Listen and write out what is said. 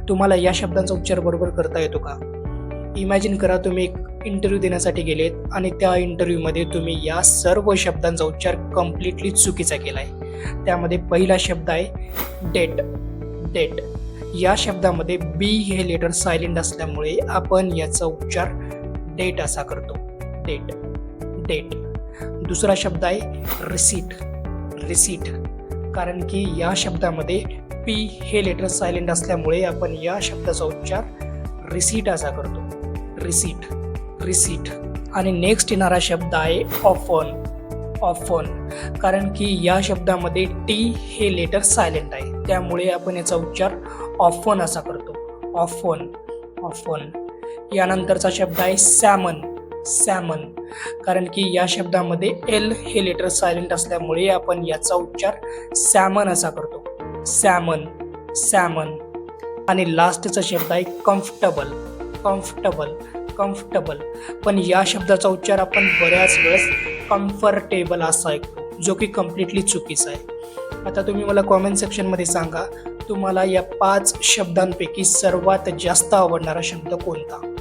तुम्हाला या शब्दांचा उच्चार बरोबर करता येतो का? इमॅजिन करा तुम्ही एक इंटरव्ह्यू देण्यासाठी गेलेत आणि त्या इंटरव्ह्यूमध्ये तुम्ही या सर्व शब्दांचा उच्चार कम्प्लिटली चुकीचा केला आहे. त्यामध्ये पहिला शब्द आहे डेट. डेट या शब्दामध्ये बी हे लेटर सायलेंट असल्यामुळे आपण याचा उच्चार डेट असा करतो. Debt debt. दुसरा शब्द आहे रिसीट. रिसीट कारण की या शब्दामध्ये पी हे लेटर सायलेंट असल्यामुळे आपण या शब्दाचा उच्चार रिसीट असा करतो. Receipt receipt. आणि नेक्स्ट येणारा शब्द आहे ऑफन. ऑफन कारण की या शब्दामध्ये टी हे लेटर सायलेंट आहे, त्यामुळे आपण याचा उच्चार ऑफन असा करतो. Often often. यानंतरचा शब्द आहे सॅमन. सॅमन कारण की या शब्दामध्ये एल हे लेटर सायलेंट असल्यामुळे आपण याचा उच्चार सॅमन असा करतो. सॅमन सॅमन. आणि लास्टचा शब्द आहे कम्फर्टेबल. कम्फर्टेबल कम्फर्टेबल पण या शब्दाचा उच्चार आपण बऱ्याच वेळेस कम्फर्टेबल असा ऐकतो, जो की कम्प्लिटली चुकीचा आहे. आता तुम्ही मला कॉमेंट सेक्शनमध्ये सांगा तुम्हाला या 5 शब्दांपैकी सर्वात जास्त आवडणारा शब्द कोणता.